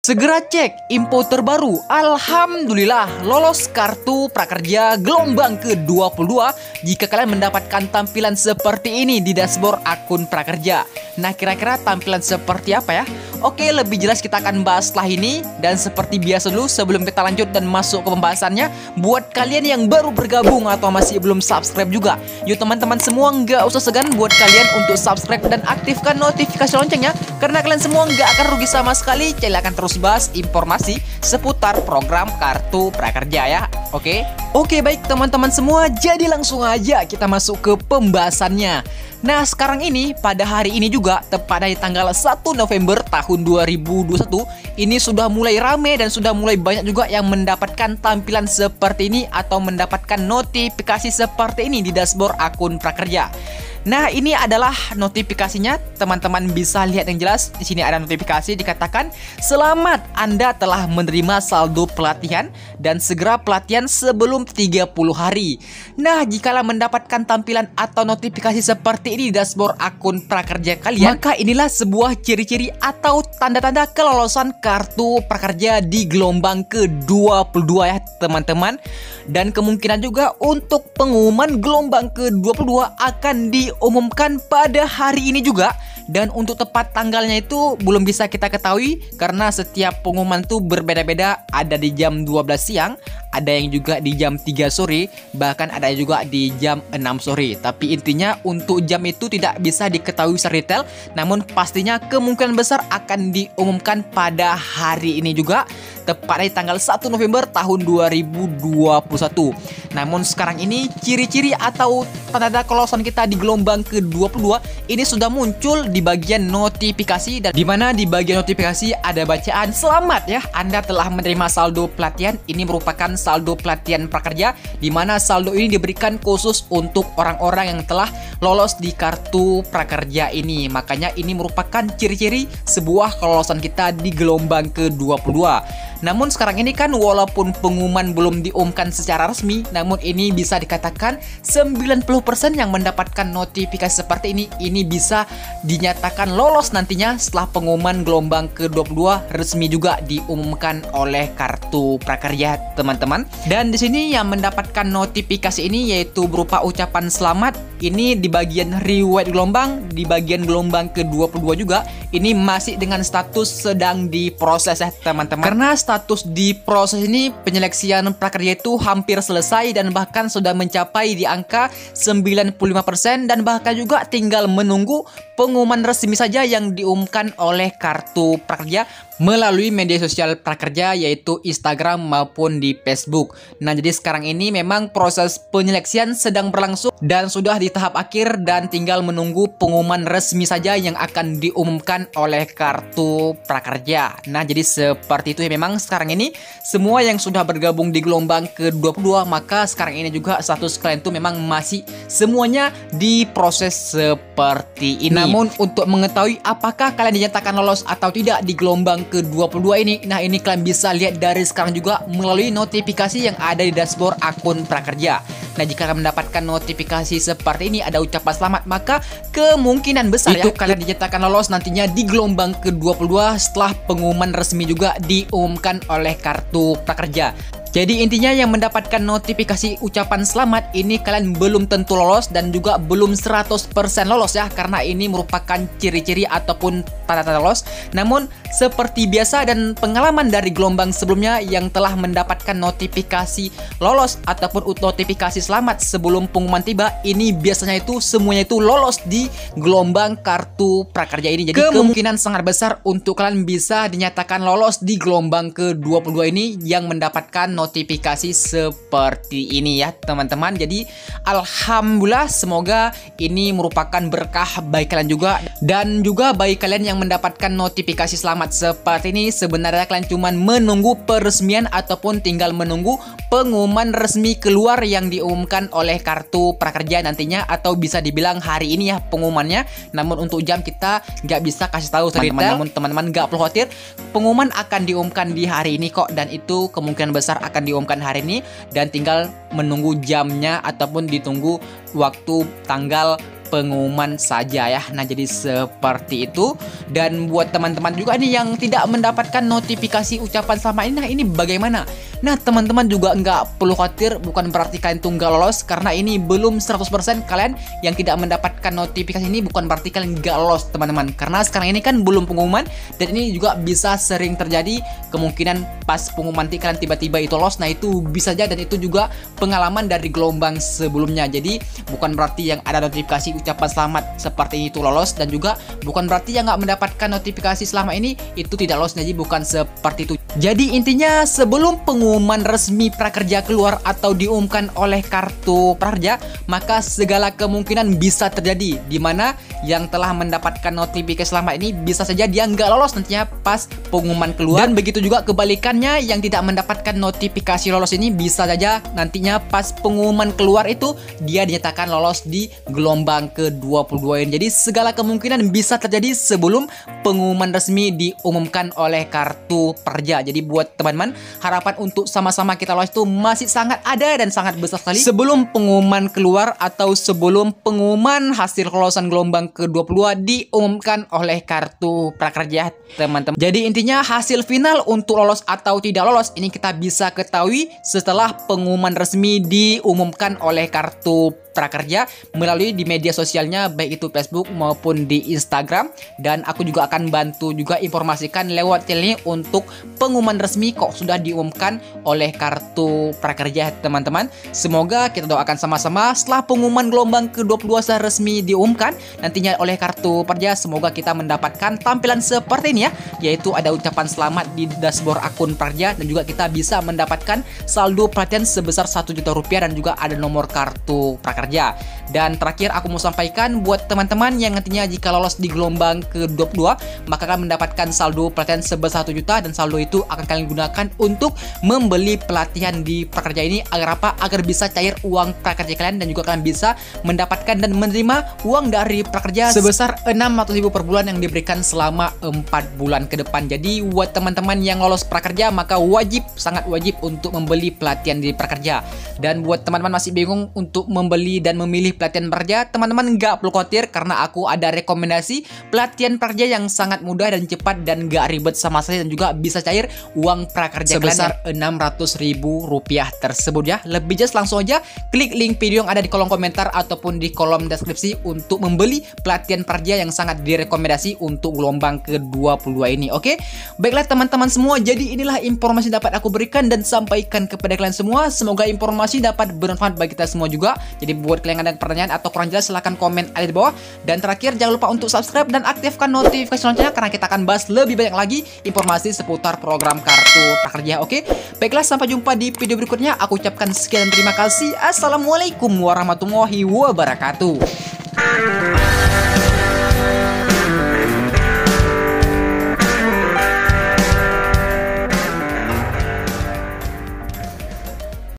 Segera cek info terbaru. Alhamdulillah lolos kartu prakerja gelombang ke-22 jika kalian mendapatkan tampilan seperti ini di dashboard akun prakerja. Nah, kira-kira tampilan seperti apa ya? Oke, lebih jelas kita akan bahas setelah ini. Dan seperti biasa dulu, sebelum kita lanjut dan masuk ke pembahasannya, buat kalian yang baru bergabung atau masih belum subscribe juga, yuk teman-teman semua nggak usah segan buat kalian untuk subscribe dan aktifkan notifikasi loncengnya, karena kalian semua nggak akan rugi sama sekali. Channel akan terus bahas informasi seputar program kartu prakerja ya. Oke, baik teman-teman semua, jadi langsung aja kita masuk ke pembahasannya. Nah, sekarang ini pada hari ini juga tepat di tanggal 1 November tahun 2021 ini sudah mulai rame dan sudah mulai banyak juga yang mendapatkan tampilan seperti ini atau mendapatkan notifikasi seperti ini di dashboard akun prakerja. Nah, ini adalah notifikasinya. Teman-teman bisa lihat yang jelas. Di sini ada notifikasi dikatakan, "Selamat, Anda telah menerima saldo pelatihan dan segera pelatihan sebelum 30 hari." Nah, jikalau mendapatkan tampilan atau notifikasi seperti ini di dashboard akun prakerja kalian, maka inilah sebuah ciri-ciri atau tanda-tanda kelolosan kartu prakerja di gelombang ke-22 ya, teman-teman. Dan kemungkinan juga untuk pengumuman gelombang ke-22 akan diumumkan pada hari ini juga. Dan untuk tepat tanggalnya itu belum bisa kita ketahui karena setiap pengumuman itu berbeda-beda. Ada di jam 12 siang, ada yang juga di jam 3 sore, bahkan ada juga di jam 6 sore. Tapi intinya untuk jam itu tidak bisa diketahui secara detail, namun pastinya kemungkinan besar akan diumumkan pada hari ini juga, tepat di tanggal 1 November tahun 2021. Namun sekarang ini ciri-ciri atau tanda-tanda kelolosan kita di gelombang ke-22 ini sudah muncul di bagian notifikasi, dan dimana di bagian notifikasi ada bacaan, "Selamat ya, Anda telah menerima saldo pelatihan." Ini merupakan saldo pelatihan prakerja, dimana saldo ini diberikan khusus untuk orang-orang yang telah lolos di kartu prakerja ini. Makanya ini merupakan ciri-ciri sebuah kelolosan kita di gelombang ke-22. Namun sekarang ini kan walaupun pengumuman belum diumumkan secara resmi, namun ini bisa dikatakan 90% yang mendapatkan notifikasi seperti ini bisa dinyatakan lolos nantinya setelah pengumuman gelombang ke-22 resmi juga diumumkan oleh kartu prakerja, teman-teman. Dan di sini yang mendapatkan notifikasi ini yaitu berupa ucapan selamat. Ini di bagian riwayat gelombang, di bagian gelombang ke-22 juga ini masih dengan status sedang diproses ya, teman-teman. Karena status di proses ini penyeleksian prakerja itu hampir selesai dan bahkan sudah mencapai di angka 95% dan bahkan juga tinggal menunggu pengumuman resmi saja yang diumumkan oleh kartu prakerja melalui media sosial prakerja yaitu Instagram maupun di Facebook. Nah, jadi sekarang ini memang proses penyeleksian sedang berlangsung dan sudah di tahap akhir dan tinggal menunggu pengumuman resmi saja yang akan diumumkan oleh kartu prakerja. Nah, jadi seperti itu ya, memang sekarang ini semua yang sudah bergabung di gelombang ke-22, maka sekarang ini juga status kalian itu memang masih semuanya diproses seperti ini. Namun untuk mengetahui apakah kalian dinyatakan lolos atau tidak di gelombang ke-22 ini, nah ini kalian bisa lihat dari sekarang juga melalui notifikasi yang ada di dashboard akun prakerja. Nah, jika kalian mendapatkan notifikasi seperti ini ada ucapan selamat, maka kemungkinan besar itu kalian dinyatakan lolos nantinya di gelombang ke-22 setelah pengumuman resmi juga diumumkan oleh kartu prakerja. Jadi intinya yang mendapatkan notifikasi ucapan selamat ini kalian belum tentu lolos dan juga belum 100% lolos ya, karena ini merupakan ciri-ciri ataupun tanda-tanda lolos. Namun seperti biasa dan pengalaman dari gelombang sebelumnya yang telah mendapatkan notifikasi lolos ataupun notifikasi selamat sebelum pengumuman tiba, ini biasanya itu semuanya itu lolos di gelombang kartu prakerja ini. Jadi kemungkinan sangat besar untuk kalian bisa dinyatakan lolos di gelombang ke-22 ini yang mendapatkan notifikasi seperti ini ya, teman-teman. Jadi alhamdulillah, semoga ini merupakan berkah bagi kalian juga. Dan juga bagi kalian yang mendapatkan notifikasi selamat seperti ini, sebenarnya kalian cuma menunggu peresmian ataupun tinggal menunggu pengumuman resmi keluar yang diumumkan oleh kartu prakerja nantinya, atau bisa dibilang hari ini ya pengumumannya. Namun untuk jam kita nggak bisa kasih tahu teman-teman. Namun teman-teman nggak perlu khawatir, pengumuman akan diumumkan di hari ini kok, dan itu kemungkinan besar akan diumumkan hari ini dan tinggal menunggu jamnya ataupun ditunggu waktu tanggal pengumuman saja ya. Nah, jadi seperti itu. Dan buat teman-teman juga nih yang tidak mendapatkan notifikasi ucapan selamat ini, nah ini bagaimana? Nah, teman-teman juga nggak perlu khawatir, bukan berarti kalian tuh nggak lolos, karena ini belum 100% kalian yang tidak mendapatkan notifikasi ini bukan berarti kalian nggak lolos, teman-teman. Karena sekarang ini kan belum pengumuman, dan ini juga bisa sering terjadi, kemungkinan pas pengumuman nanti kalian tiba-tiba itu lolos. Nah, itu bisa aja, dan itu juga pengalaman dari gelombang sebelumnya. Jadi bukan berarti yang ada notifikasi ucapan selamat seperti itu lolos, dan juga bukan berarti yang nggak mendapatkan notifikasi selama ini itu tidak lolos. Jadi bukan seperti itu. Jadi intinya sebelum pengumuman resmi prakerja keluar atau diumumkan oleh kartu prakerja, maka segala kemungkinan bisa terjadi, di mana yang telah mendapatkan notifikasi selama ini bisa saja dia nggak lolos nantinya pas pengumuman keluar. Dan begitu juga kebalikannya, yang tidak mendapatkan notifikasi lolos ini bisa saja nantinya pas pengumuman keluar itu dia dinyatakan lolos di gelombang ke-22 ini. Jadi segala kemungkinan bisa terjadi sebelum pengumuman resmi diumumkan oleh kartu prakerja. Jadi buat teman-teman, harapan untuk sama-sama kita lolos itu masih sangat ada dan sangat besar sekali sebelum pengumuman keluar atau sebelum pengumuman hasil kelolosan gelombang ke-22 diumumkan oleh kartu prakerja, teman-teman. Jadi intinya hasil final untuk lolos atau tidak lolos ini kita bisa ketahui setelah pengumuman resmi diumumkan oleh kartu prakerja melalui di media sosialnya, baik itu Facebook maupun di Instagram. Dan aku juga akan bantu juga informasikan lewat channel ini untuk pengumuman resmi kok sudah diumumkan oleh kartu prakerja, teman-teman. Semoga kita doakan sama-sama setelah pengumuman gelombang ke-22 secara resmi diumumkan nantinya oleh kartu prakerja, semoga kita mendapatkan tampilan seperti ini ya, yaitu ada ucapan selamat di dashboard akun prakerja, dan juga kita bisa mendapatkan saldo pelatihan sebesar 1 juta rupiah, dan juga ada nomor kartu prakerja. Dan terakhir aku mau sampaikan buat teman-teman yang nantinya jika lolos di gelombang ke-22 maka akan mendapatkan saldo pelatihan sebesar 1 juta, dan saldo itu akan kalian gunakan untuk membeli pelatihan di prakerja ini. Agar apa? Agar bisa cair uang prakerja kalian, dan juga kalian bisa mendapatkan dan menerima uang dari prakerja sebesar 600.000 per bulan yang diberikan selama 4 bulan ke depan. Jadi buat teman-teman yang lolos prakerja maka wajib, sangat wajib untuk membeli pelatihan di prakerja. Dan buat teman-teman masih bingung untuk membeli dan memilih pelatihan prakerja, teman-teman nggak perlu khawatir, karena aku ada rekomendasi pelatihan prakerja yang sangat mudah dan cepat dan nggak ribet sama sekali, dan juga bisa cair uang prakerja sebesar 600.000 rupiah tersebut ya. Lebih jelas langsung aja klik link video yang ada di kolom komentar ataupun di kolom deskripsi untuk membeli pelatihan prakerja yang sangat direkomendasi untuk gelombang ke-22 ini. Oke, baiklah teman-teman semua, jadi inilah informasi dapat aku berikan dan sampaikan kepada kalian semua. Semoga informasi dapat bermanfaat bagi kita semua juga. Jadi buat kalian yang ada pertanyaan atau kurang jelas silahkan komen ada di bawah. Dan terakhir jangan lupa untuk subscribe dan aktifkan notifikasi loncengnya, karena kita akan bahas lebih banyak lagi informasi seputar program kartu prakerja. Oke, baiklah, sampai jumpa di video berikutnya. Aku ucapkan sekian dan terima kasih. Assalamualaikum warahmatullahi wabarakatuh.